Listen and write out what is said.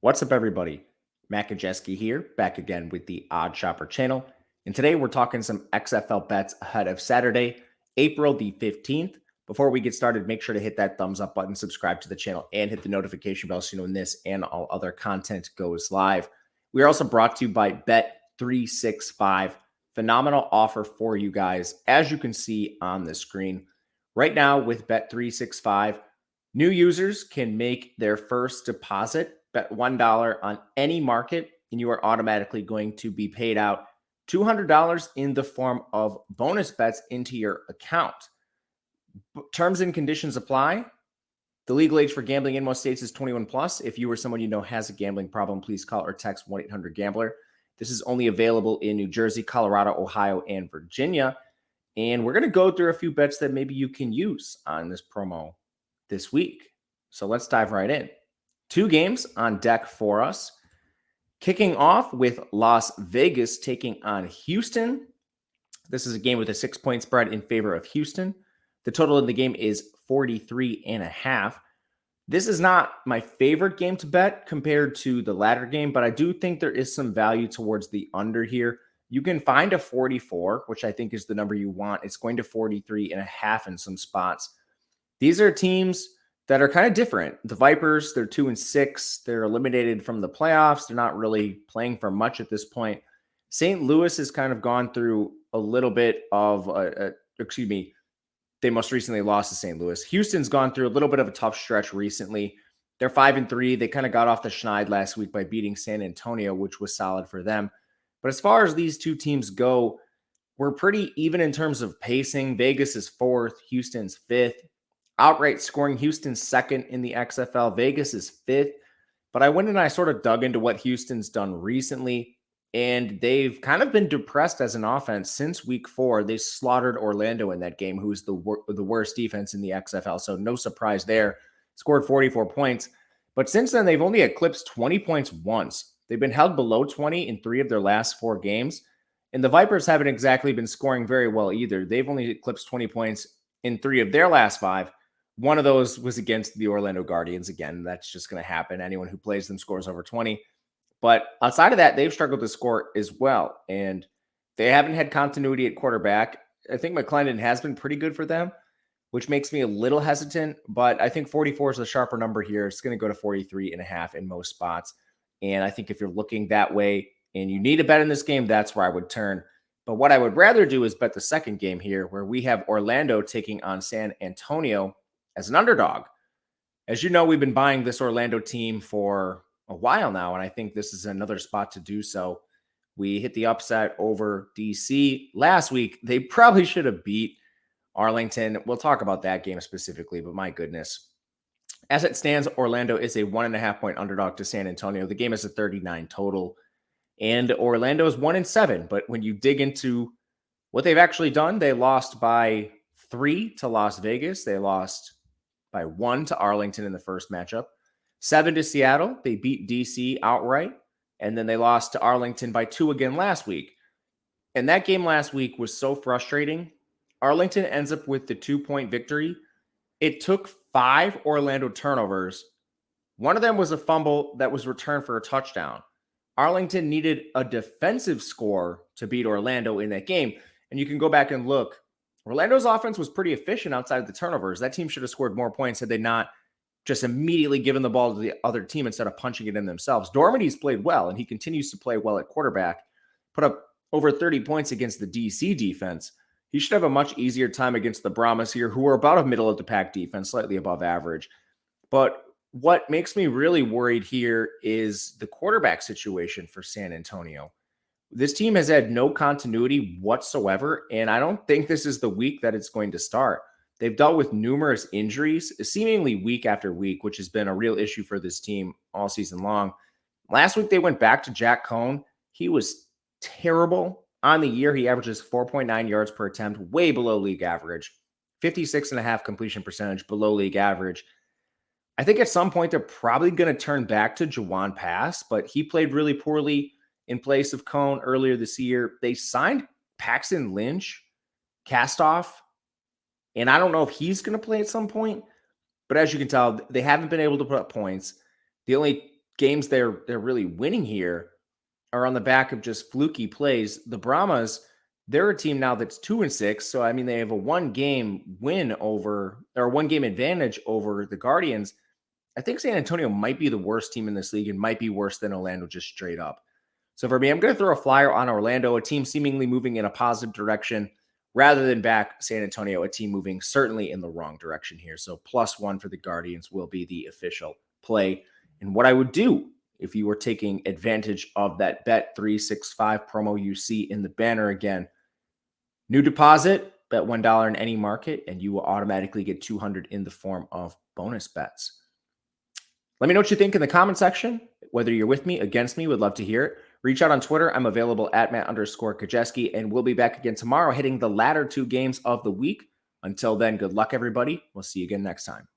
What's up, everybody? Matt Gajewski here, back again with the Odd Shopper channel. And today we're talking some XFL bets ahead of Saturday, April the 15th. Before we get started, make sure to hit that thumbs up button, subscribe to the channel, and hit the notification bell so you know when this and all other content goes live. We are also brought to you by Bet365. Phenomenal offer for you guys, as you can see on the screen. Right now with Bet365, new users can make their first deposit, bet $1 on any market, and you are automatically going to be paid out $200 in the form of bonus bets into your account. Terms and conditions apply. The legal age for gambling in most states is 21 plus. If you or someone you know has a gambling problem, please call or text 1-800-GAMBLER. This is only available in New Jersey, Colorado, Ohio, and Virginia. And we're going to go through a few bets that maybe you can use on this promo this week. So let's dive right in. Two games on deck for us. Kicking off with Las Vegas taking on Houston. This is a game with a 6-point spread in favor of Houston. The total in the game is 43.5. This is not my favorite game to bet compared to the latter game, but I do think there is some value towards the under here. You can find a 44, which I think is the number you want. It's going to 43.5 in some spots. These are teams that are kind of different. The Vipers, they're 2-6. They're eliminated from the playoffs. They're not really playing for much at this point. St. Louis has kind of gone through a little bit of they most recently lost to St. Louis. Houston's gone through a little bit of a tough stretch recently. They're 5-3. They kind of got off the schneid last week by beating San Antonio, which was solid for them. But as far as these two teams go, we're pretty even in terms of pacing. Vegas is 4th. Houston's 5th. Outright scoring, Houston's 2nd in the XFL. Vegas is 5th. But I went and I sort of dug into what Houston's done recently, and they've kind of been depressed as an offense since week 4. They slaughtered Orlando in that game, who's the worst defense in the XFL. So no surprise there. Scored 44 points. But since then, they've only eclipsed 20 points once. They've been held below 20 in 3 of their last 4 games. And the Vipers haven't exactly been scoring very well either. They've only eclipsed 20 points in 3 of their last 5. One of those was against the Orlando Guardians. Again, that's just going to happen. Anyone who plays them scores over 20. But outside of that, they've struggled to score as well. And they haven't had continuity at quarterback. I think McClendon has been pretty good for them, which makes me a little hesitant. But I think 44 is the sharper number here. It's going to go to 43.5 in most spots. And I think if you're looking that way and you need a bet in this game, that's where I would turn. But what I would rather do is bet the second game here, where we have Orlando taking on San Antonio as an underdog. As you know, we've been buying this Orlando team for a while now, and I think this is another spot to do so. We hit the upset over DC last week. They probably should have beat Arlington. We'll talk about that game specifically, but my goodness. As it stands, Orlando is a 1.5-point underdog to San Antonio. The game is a 39 total, and Orlando is 1-7. But when you dig into what they've actually done, they lost by 3 to Las Vegas. They lost by 1 to Arlington in the first matchup. 7 to Seattle. They beat DC outright. And then they lost to Arlington by 2 again last week. And that game last week was so frustrating. Arlington ends up with the 2-point victory. It took 5 Orlando turnovers. One of them was a fumble that was returned for a touchdown. Arlington needed a defensive score to beat Orlando in that game. And you can go back and look. Orlando's offense was pretty efficient outside of the turnovers. That team should have scored more points had they not just immediately given the ball to the other team instead of punching it in themselves. Dormity's played well, and he continues to play well at quarterback. Put up over 30 points against the DC defense. He should have a much easier time against the Brahmas here, who are about a middle-of-the-pack defense, slightly above average. But what makes me really worried here is the quarterback situation for San Antonio. This team has had no continuity whatsoever, and I don't think this is the week that it's going to start. They've dealt with numerous injuries, seemingly week after week, which has been a real issue for this team all season long. Last week, they went back to Jack Cohn. He was terrible. On the year, he averages 4.9 yards per attempt, way below league average. 56.5 completion percentage, below league average. I think at some point, they're probably going to turn back to Jawan Pass, but he played really poorly in place of Cohn earlier this year. They signed Paxton Lynch, cast-off, and I don't know if he's going to play at some point, but as you can tell, they haven't been able to put up points. The only games they're really winning here are on the back of just fluky plays. The Brahmas, they're a team now that's 2-6. So I mean, they have a one-game win over or one-game advantage over the Guardians. I think San Antonio might be the worst team in this league and might be worse than Orlando just straight up. So for me, I'm going to throw a flyer on Orlando, a team seemingly moving in a positive direction, rather than back San Antonio, a team moving certainly in the wrong direction here. So +1 for the Guardians will be the official play. And what I would do if you were taking advantage of that Bet365 promo you see in the banner again, new deposit, bet $1 in any market, and you will automatically get 200 in the form of bonus bets. Let me know what you think in the comment section. Whether you're with me, against me, would love to hear it. Reach out on Twitter. I'm available at Matt_Gajewski, and we'll be back again tomorrow hitting the latter 2 games of the week. Until then, good luck, everybody. We'll see you again next time.